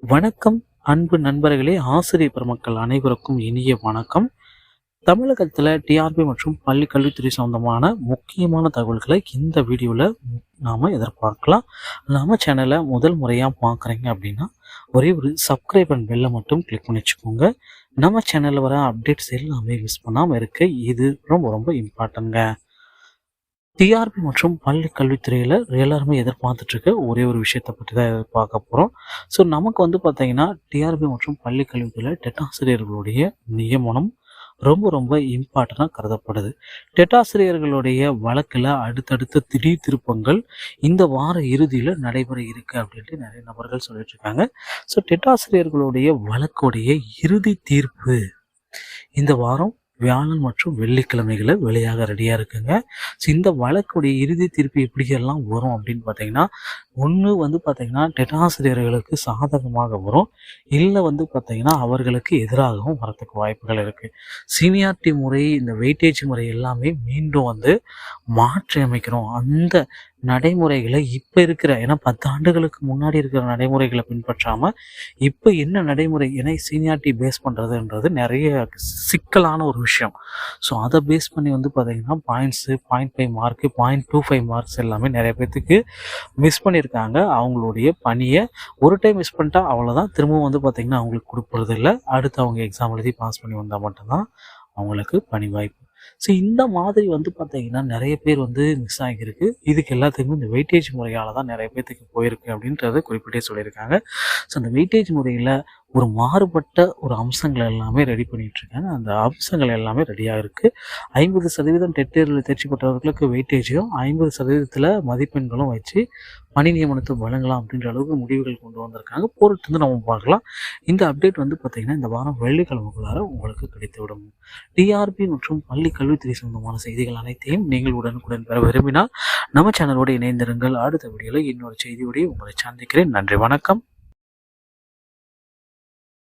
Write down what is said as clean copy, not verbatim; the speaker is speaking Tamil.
வணக்கம் அன்பு நண்பர்களே, ஆசிரியர் பெருமக்கள் அனைவருக்கும் இனிய வணக்கம். தமிழகத்தில் டிஆர்பி மற்றும் பள்ளி கல்வித்துறை சொந்தமான முக்கியமான தகவல்களை இந்த வீடியோவில் நாம் எதிர்பார்க்கலாம். நம்ம சேனலை முதல் முறையாக பார்க்குறீங்க அப்படின்னா ஒரே ஒரு சப்ஸ்கிரைப் அண்ட் பெல்லை மட்டும் கிளிக் பண்ணி வச்சுக்கோங்க. நம்ம சேனலில் வர அப்டேட்ஸ் எல்லாமே மிஸ் பண்ணாமல் இருக்க இது ரொம்ப ரொம்ப இம்பார்ட்டன்ங்க. டிஆர்பி மற்றும் பள்ளி கல்வித்துறையில் எல்லாருமே எதிர்பார்த்துட்டு இருக்க ஒரே ஒரு விஷயத்தை பற்றி தான் பார்க்க போகிறோம். ஸோ நமக்கு பார்த்தீங்கன்னா டிஆர்பி மற்றும் பள்ளி கல்வித்துறையில் டெட்டாசிரியர்களுடைய நியமனம் ரொம்ப ரொம்ப இம்பார்ட்டண்டாக கருதப்படுது. டெட்டாசிரியர்களுடைய வழக்கில் அடுத்தடுத்த திடீர் திருப்பங்கள் இந்த வார இறுதியில் நடைபெற இருக்கு அப்படின்ட்டு நிறைய நபர்கள் சொல்லிட்டு இருக்காங்க. ஸோ டெட்டாசிரியர்களுடைய வழக்குடைய இறுதி தீர்ப்பு இந்த வாரம் வியாழன் மற்றும் வெள்ளிக்கிழமைகளை வெளியாக ரெடியாக இருக்குங்க. ஸோ இந்த வழக்குடைய இறுதி தீர்ப்பு எப்படியெல்லாம் வரும் அப்படின்னு பார்த்தீங்கன்னா, ஒன்று பார்த்தீங்கன்னா டெட்டாசிரியர்களுக்கு சாதகமாக வரும், இல்லை பார்த்தீங்கன்னா அவர்களுக்கு எதிராகவும் வரத்துக்கு வாய்ப்புகள் இருக்குது. சீனியாரிட்டி முறை, இந்த வெயிட்டேஜ் முறை எல்லாமே மீண்டும் மாற்றி அமைக்கிறோம். அந்த நடைமுறைகளை இப்போ இருக்கிற, ஏன்னா 10 ஆண்டுகளுக்கு முன்னாடி இருக்கிற நடைமுறைகளை பின்பற்றாமல் இப்போ என்ன நடைமுறை, ஏன்னா சீனியாரிட்டி பேஸ் பண்ணுறதுன்றது நிறைய சிக்கலான ஒரு விஷயம். ஸோ அதை பேஸ் பண்ணி பார்த்தீங்கன்னா பாயிண்ட்ஸு 0.5 மார்க்கு 0.25 மார்க்ஸ் எல்லாமே நிறைய பேர்த்துக்கு மிஸ் பண்ணியிருக்காங்க. அவங்களுடைய பணியை ஒரு டைம் மிஸ் பண்ணிட்டா அவ்வளோதான், திரும்பவும் பார்த்தீங்கன்னா அவங்களுக்கு கொடுப்பறது இல்லை. அடுத்து அவங்க எக்ஸாம் எழுதி பாஸ் பண்ணி வந்தால் மட்டும்தான் அவங்களுக்கு பணி வாய்ப்பு. ஸோ இந்த மாதிரி பார்த்தீங்கன்னா நிறைய பேர் மிஸ் ஆகியிருக்கு. இதுக்கு எல்லாத்துக்குமே இந்த வெயிட்டேஜ் முறையால் தான் நிறைய பேர்த்துக்கு போயிருக்கு அப்படின்றத குறிப்பிட்டே சொல்லியிருக்காங்க. ஸோ அந்த வெயிட்டேஜ் முறையில் ஒரு மாறுபட்ட ஒரு அம்சங்கள் எல்லாமே ரெடி பண்ணிகிட்ருக்காங்க. அந்த அம்சங்கள் எல்லாமே ரெடியாக இருக்குது. 50% டெட் தேர்வில் தேர்ச்சி பெற்றவர்களுக்கு வெயிட்டேஜும் 50% மதிப்பெண்களும் வச்சு பணி நியமனத்தை வழங்கலாம் அப்படின்ற அளவுக்கு முடிவுகள் கொண்டு வந்திருக்காங்க. பொறுத்து நம்ம பார்க்கலாம். இந்த அப்டேட் பார்த்திங்கன்னா இந்த வாரம் வெள்ளிக்கிழமைக்குள்ளார உங்களுக்கு கிடைத்துவிடும். டிஆர்பி மற்றும் பள்ளி கல்வித்துறை சொந்தமான செய்திகள் அனைத்தையும் நீங்கள் உடனுக்குடன் பெற விரும்பினால் நம்ம சேனலோடு இணைந்திருங்கள். அடுத்த வீடியோவில் இன்னொரு செய்தியோடய உங்களை சந்திக்கிறேன். நன்றி, வணக்கம்.